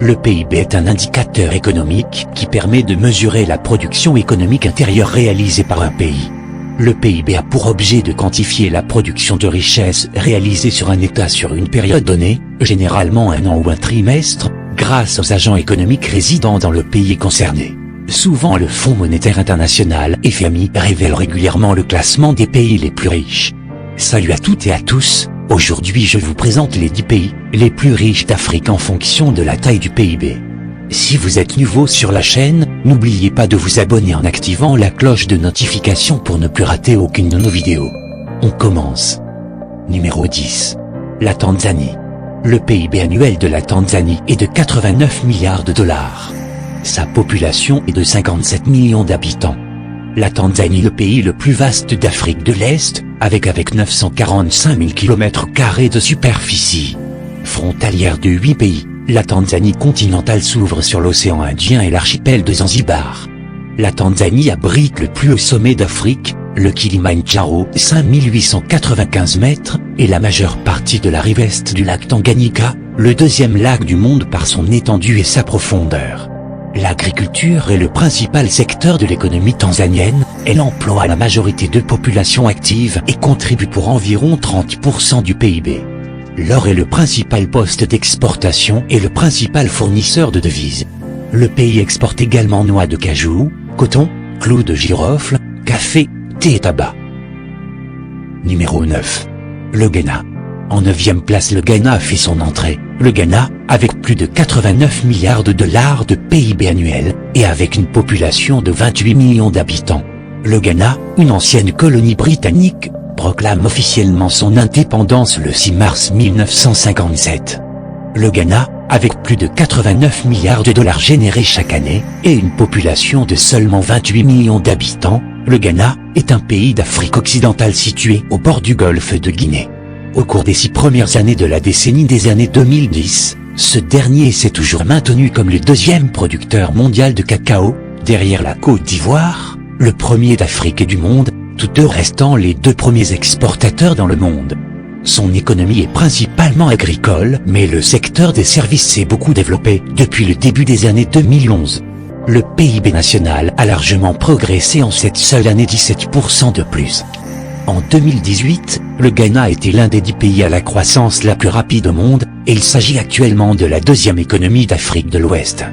Le PIB est un indicateur économique qui permet de mesurer la production économique intérieure réalisée par un pays. Le PIB a pour objet de quantifier la production de richesse réalisée sur un État sur une période donnée, généralement un an ou un trimestre, grâce aux agents économiques résidant dans le pays concerné. Souvent le Fonds monétaire international (FMI) révèle régulièrement le classement des pays les plus riches. Salut à toutes et à tous, aujourd'hui je vous présente les 10 pays les plus riches d'Afrique en fonction de la taille du PIB. Si vous êtes nouveau sur la chaîne, n'oubliez pas de vous abonner en activant la cloche de notification pour ne plus rater aucune de nos vidéos. On commence. Numéro 10. La Tanzanie. Le PIB annuel de la Tanzanie est de 89 milliards de dollars. Sa population est de 57 millions d'habitants. La Tanzanie est le pays le plus vaste d'Afrique de l'Est, avec 945 000 km² de superficie. Frontalière de 8 pays, la Tanzanie continentale s'ouvre sur l'océan Indien et l'archipel de Zanzibar. La Tanzanie abrite le plus haut sommet d'Afrique, le Kilimandjaro, 5895 mètres, et la majeure partie de la rive est du lac Tanganyika, le deuxième lac du monde par son étendue et sa profondeur. L'agriculture est le principal secteur de l'économie tanzanienne, elle emploie la majorité de population active et contribue pour environ 30% du PIB. L'or est le principal poste d'exportation et le principal fournisseur de devises. Le pays exporte également noix de cajou, coton, clous de girofle, café, thé et tabac. Numéro 9. Le Ghana. En 9e place, le Ghana fait son entrée. Le Ghana, avec plus de 89 milliards de dollars de PIB annuel, et avec une population de 28 millions d'habitants. Le Ghana, une ancienne colonie britannique, proclame officiellement son indépendance le 6 mars 1957. Le Ghana, avec plus de 89 milliards de dollars générés chaque année, et une population de seulement 28 millions d'habitants, le Ghana est un pays d'Afrique occidentale situé au bord du golfe de Guinée. Au cours des 6 premières années de la décennie des années 2010, ce dernier s'est toujours maintenu comme le deuxième producteur mondial de cacao, derrière la Côte d'Ivoire, le premier d'Afrique et du monde, tous deux restant les 2 premiers exportateurs dans le monde. Son économie est principalement agricole, mais le secteur des services s'est beaucoup développé depuis le début des années 2011. Le PIB national a largement progressé en cette seule année, 17% de plus. En 2018, le Ghana était l'un des 10 pays à la croissance la plus rapide au monde, et il s'agit actuellement de la 2e économie d'Afrique de l'Ouest.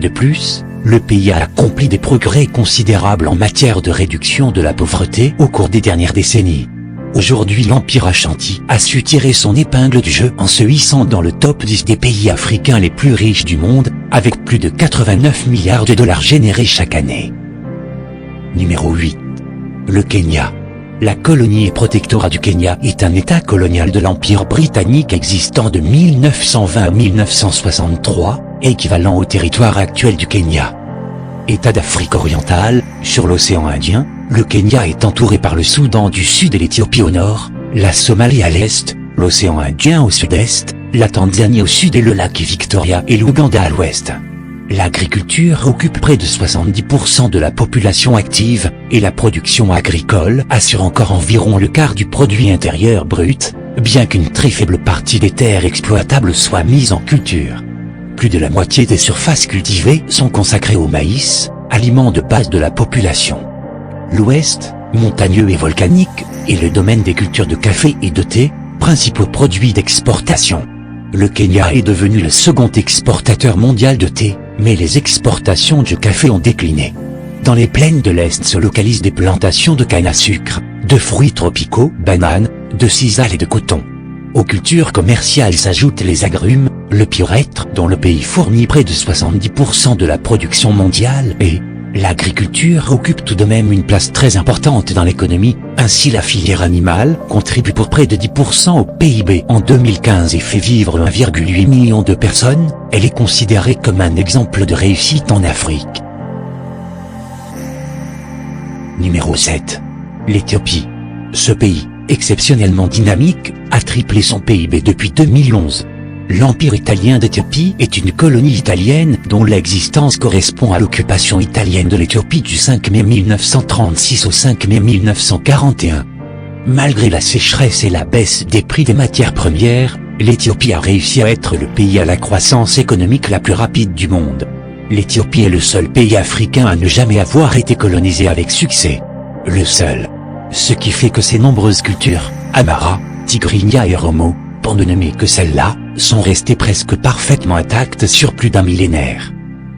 De plus, le pays a accompli des progrès considérables en matière de réduction de la pauvreté au cours des dernières décennies. Aujourd'hui, l'Empire Ashanti a su tirer son épingle du jeu en se hissant dans le top 10 des pays africains les plus riches du monde, avec plus de 89 milliards de dollars générés chaque année. Numéro 8. Le Kenya. La colonie et protectorat du Kenya est un État colonial de l'Empire britannique existant de 1920 à 1963, équivalent au territoire actuel du Kenya. État d'Afrique orientale, sur l'océan Indien, le Kenya est entouré par le Soudan du Sud et l'Éthiopie au nord, la Somalie à l'est, l'océan Indien au sud-est, la Tanzanie au sud et le lac Victoria et l'Ouganda à l'ouest. L'agriculture occupe près de 70% de la population active, et la production agricole assure encore environ le quart du produit intérieur brut, bien qu'une très faible partie des terres exploitables soit mise en culture. Plus de la moitié des surfaces cultivées sont consacrées au maïs, aliment de base de la population. L'Ouest, montagneux et volcanique, est le domaine des cultures de café et de thé, principaux produits d'exportation. Le Kenya est devenu le second exportateur mondial de thé, mais les exportations de café ont décliné. Dans les plaines de l'Est se localisent des plantations de canne à sucre, de fruits tropicaux, bananes, de sisal et de coton. Aux cultures commerciales s'ajoutent les agrumes, le pyrètre dont le pays fournit près de 70% de la production mondiale et l'agriculture occupe tout de même une place très importante dans l'économie. Ainsi la filière animale contribue pour près de 10% au PIB en 2015 et fait vivre 1,8 million de personnes. Elle est considérée comme un exemple de réussite en Afrique. Numéro 7. L'Éthiopie. Ce pays, exceptionnellement dynamique, a triplé son PIB depuis 2011. L'Empire italien d'Éthiopie est une colonie italienne dont l'existence correspond à l'occupation italienne de l'Éthiopie du 5 mai 1936 au 5 mai 1941. Malgré la sécheresse et la baisse des prix des matières premières, l'Éthiopie a réussi à être le pays à la croissance économique la plus rapide du monde. L'Éthiopie est le seul pays africain à ne jamais avoir été colonisé avec succès. Le seul. Ce qui fait que ces nombreuses cultures, Amhara, Tigrinya et Oromo, pour ne nommer que celles-là, sont restées presque parfaitement intactes sur plus d'un millénaire.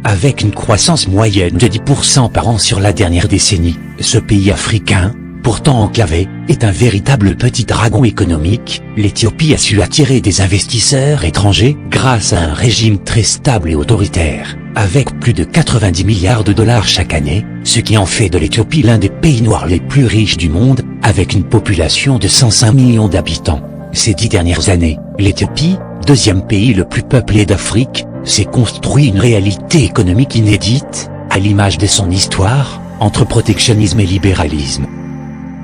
Avec une croissance moyenne de 10% par an sur la dernière décennie, ce pays africain, pourtant enclavé, est un véritable petit dragon économique. L'Éthiopie a su attirer des investisseurs étrangers grâce à un régime très stable et autoritaire, avec plus de 90 milliards de dollars chaque année, ce qui en fait de l'Éthiopie l'un des pays noirs les plus riches du monde, avec une population de 105 millions d'habitants. Ces 10 dernières années, l'Éthiopie, deuxième pays le plus peuplé d'Afrique, s'est construit une réalité économique inédite, à l'image de son histoire, entre protectionnisme et libéralisme.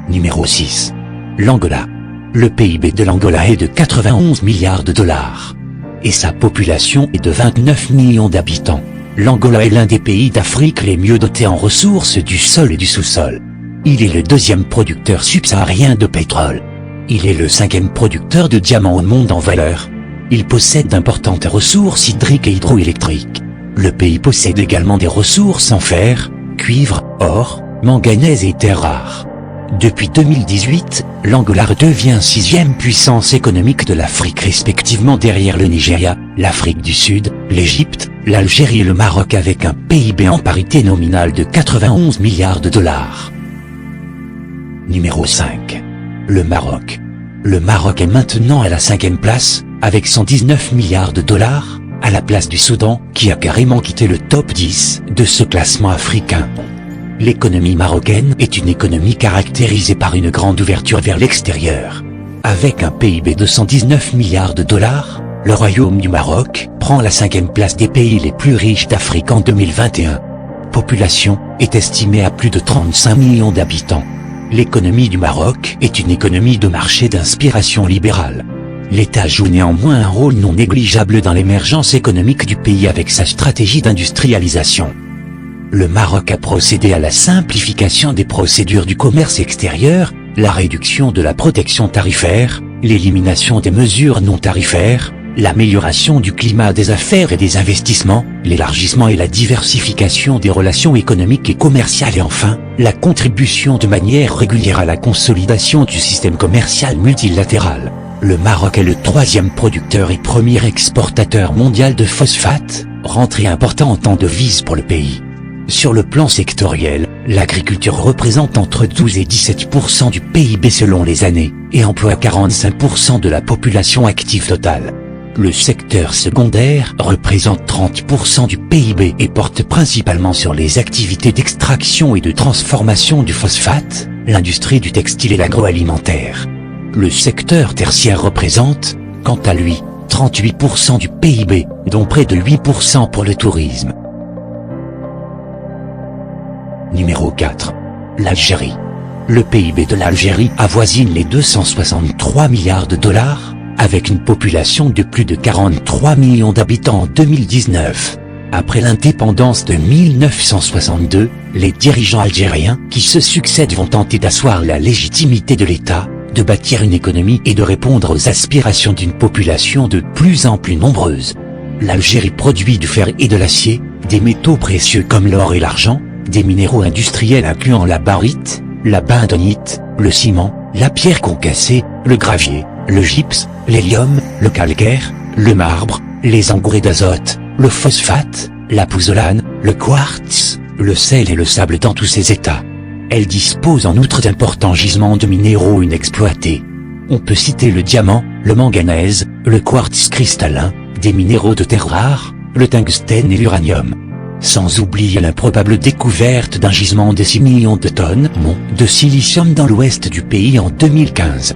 Numéro 6. L'Angola. Le PIB de l'Angola est de 91 milliards de dollars. Et sa population est de 29 millions d'habitants. L'Angola est l'un des pays d'Afrique les mieux dotés en ressources du sol et du sous-sol. Il est le deuxième producteur subsaharien de pétrole. Il est le 5e producteur de diamants au monde en valeur. Il possède d'importantes ressources hydriques et hydroélectriques. Le pays possède également des ressources en fer, cuivre, or, manganèse et terres rares. Depuis 2018, l'Angola devient 6e puissance économique de l'Afrique respectivement derrière le Nigeria, l'Afrique du Sud, l'Égypte, l'Algérie et le Maroc avec un PIB en parité nominale de 91 milliards de dollars. Numéro 5. Le Maroc. Le Maroc est maintenant à la 5e place, avec 119 milliards de dollars, à la place du Soudan, qui a carrément quitté le top 10 de ce classement africain. L'économie marocaine est une économie caractérisée par une grande ouverture vers l'extérieur. Avec un PIB de 119 milliards de dollars, le Royaume du Maroc prend la 5e place des pays les plus riches d'Afrique en 2021. Population est estimée à plus de 35 millions d'habitants. L'économie du Maroc est une économie de marché d'inspiration libérale. L'État joue néanmoins un rôle non négligeable dans l'émergence économique du pays avec sa stratégie d'industrialisation. Le Maroc a procédé à la simplification des procédures du commerce extérieur, la réduction de la protection tarifaire, l'élimination des mesures non tarifaires, l'amélioration du climat des affaires et des investissements, l'élargissement et la diversification des relations économiques et commerciales et enfin, la contribution de manière régulière à la consolidation du système commercial multilatéral. Le Maroc est le 3e producteur et premier exportateur mondial de phosphate, rentrée importante en devises pour le pays. Sur le plan sectoriel, l'agriculture représente entre 12 et 17% du PIB selon les années, et emploie 45% de la population active totale. Le secteur secondaire représente 30% du PIB et porte principalement sur les activités d'extraction et de transformation du phosphate, l'industrie du textile et l'agroalimentaire. Le secteur tertiaire représente, quant à lui, 38% du PIB, dont près de 8% pour le tourisme. Numéro 4. L'Algérie. Le PIB de l'Algérie avoisine les 263 milliards de dollars, avec une population de plus de 43 millions d'habitants en 2019. Après l'indépendance de 1962, les dirigeants algériens qui se succèdent vont tenter d'asseoir la légitimité de l'État, de bâtir une économie et de répondre aux aspirations d'une population de plus en plus nombreuse. L'Algérie produit du fer et de l'acier, des métaux précieux comme l'or et l'argent, des minéraux industriels incluant la barite, la bentonite, le ciment, la pierre concassée, le gravier, le gypse, l'hélium, le calcaire, le marbre, les engrais d'azote, le phosphate, la pouzzolane, le quartz, le sel et le sable dans tous ces états. Elle dispose en outre d'importants gisements de minéraux inexploités. On peut citer le diamant, le manganèse, le quartz cristallin, des minéraux de terres rares, le tungstène et l'uranium. Sans oublier l'improbable découverte d'un gisement de 6 millions de tonnes de silicium dans l'ouest du pays en 2015.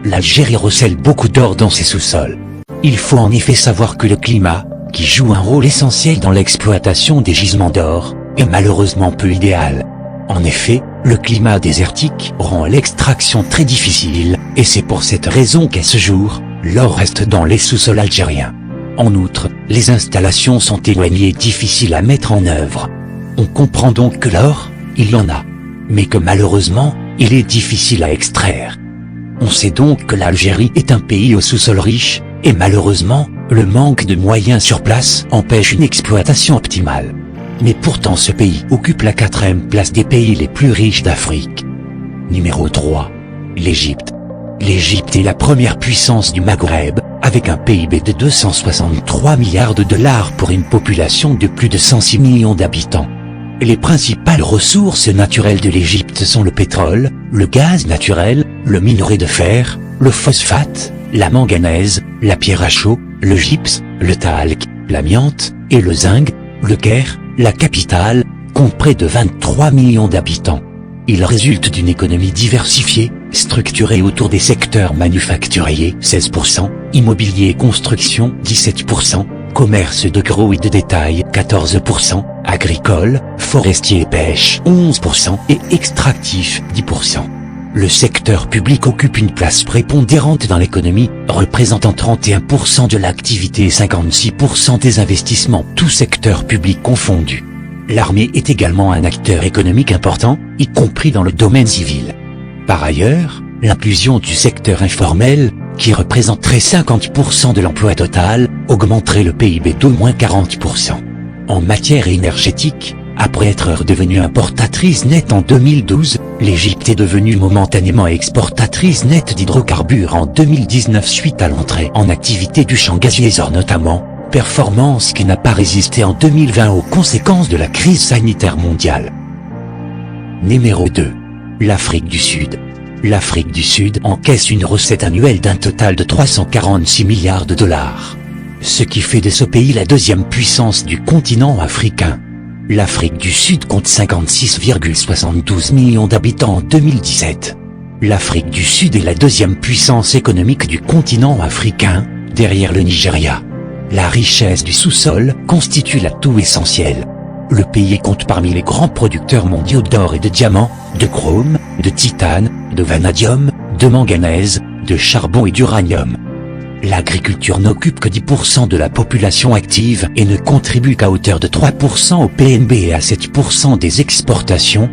L'Algérie recèle beaucoup d'or dans ses sous-sols. Il faut en effet savoir que le climat, qui joue un rôle essentiel dans l'exploitation des gisements d'or, est malheureusement peu idéal. En effet, le climat désertique rend l'extraction très difficile, et c'est pour cette raison qu'à ce jour, l'or reste dans les sous-sols algériens. En outre, les installations sont éloignées et difficiles à mettre en œuvre. On comprend donc que l'or, il en a. Mais que malheureusement, il est difficile à extraire. On sait donc que l'Algérie est un pays au sous-sol riche, Et malheureusement, le manque de moyens sur place empêche une exploitation optimale. Mais pourtant ce pays occupe la 4e place des pays les plus riches d'Afrique. Numéro 3. L'Égypte. L'Égypte est la première puissance du Maghreb, avec un PIB de 263 milliards de dollars pour une population de plus de 106 millions d'habitants. Les principales ressources naturelles de l'Égypte sont le pétrole, le gaz naturel, le minerai de fer, le phosphate, la manganèse, la pierre à chaud, le gypse, le talc, l'amiante, et le zinc. Le Caire, la capitale, compte près de 23 millions d'habitants. Il résulte d'une économie diversifiée, structurée autour des secteurs manufacturiers 16%, immobilier et construction 17%, commerce de gros et de détail 14%, agricole, forestier et pêche 11% et extractif 10%. Le secteur public occupe une place prépondérante dans l'économie, représentant 31% de l'activité et 56% des investissements, tous secteurs publics confondus. L'armée est également un acteur économique important, y compris dans le domaine civil. Par ailleurs, l'inclusion du secteur informel, qui représenterait 50% de l'emploi total, augmenterait le PIB d'au moins 40%. En matière énergétique, après être redevenue importatrice nette en 2012, l'Égypte est devenue momentanément exportatrice nette d'hydrocarbures en 2019 suite à l'entrée en activité du champ gazier notamment, performance qui n'a pas résisté en 2020 aux conséquences de la crise sanitaire mondiale. Numéro 2. L'Afrique du Sud. L'Afrique du Sud encaisse une recette annuelle d'un total de 346 milliards de dollars. Ce qui fait de ce pays la 2e puissance du continent africain. L'Afrique du Sud compte 56,72 millions d'habitants en 2017. L'Afrique du Sud est la 2e puissance économique du continent africain, derrière le Nigeria. La richesse du sous-sol constitue l'atout essentiel. Le pays compte parmi les grands producteurs mondiaux d'or et de diamants, de chrome, de titane, de vanadium, de manganèse, de charbon et d'uranium. L'agriculture n'occupe que 10% de la population active et ne contribue qu'à hauteur de 3% au PNB et à 7% des exportations.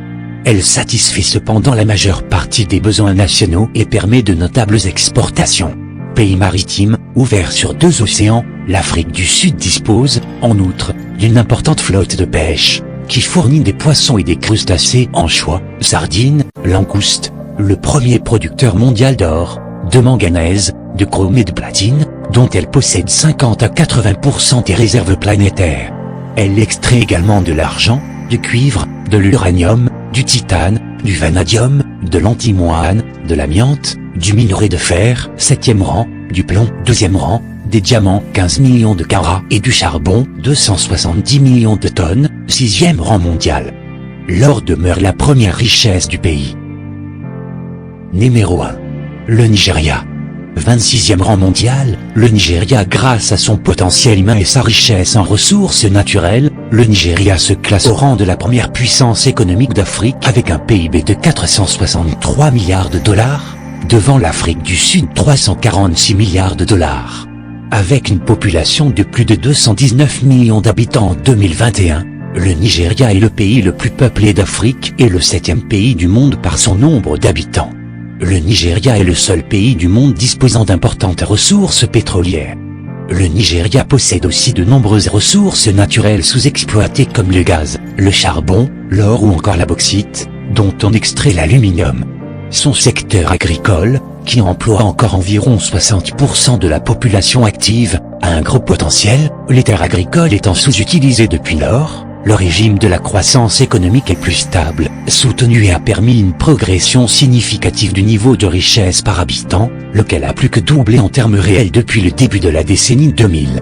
Elle satisfait cependant la majeure partie des besoins nationaux et permet de notables exportations. Pays maritime, ouvert sur 2 océans, l'Afrique du Sud dispose, en outre, d'une importante flotte de pêche, qui fournit des poissons et des crustacés, anchois, sardines, langoustes, le premier producteur mondial d'or, de manganèse, de chrome et de platine, dont elle possède 50 à 80% des réserves planétaires. Elle extrait également de l'argent, du cuivre, de l'uranium, du titane, du vanadium, de l'antimoine, de l'amiante, du minerai de fer, 7e rang, du plomb, 2e rang, des diamants, 15 millions de carats, et du charbon, 270 millions de tonnes, 6e rang mondial. L'or demeure la première richesse du pays. Numéro 1. Le Nigeria. 26e rang mondial, le Nigeria grâce à son potentiel humain et sa richesse en ressources naturelles, le Nigeria se classe au rang de la première puissance économique d'Afrique avec un PIB de 463 milliards de dollars, devant l'Afrique du Sud 346 milliards de dollars. Avec une population de plus de 219 millions d'habitants en 2021, le Nigeria est le pays le plus peuplé d'Afrique et le 7e pays du monde par son nombre d'habitants. Le Nigeria est le seul pays du monde disposant d'importantes ressources pétrolières. Le Nigeria possède aussi de nombreuses ressources naturelles sous-exploitées comme le gaz, le charbon, l'or ou encore la bauxite, dont on extrait l'aluminium. Son secteur agricole, qui emploie encore environ 60% de la population active, a un gros potentiel, les terres agricoles étant sous-utilisées depuis lors. Le régime de la croissance économique est plus stable, soutenu et a permis une progression significative du niveau de richesse par habitant, lequel a plus que doublé en termes réels depuis le début de la décennie 2000.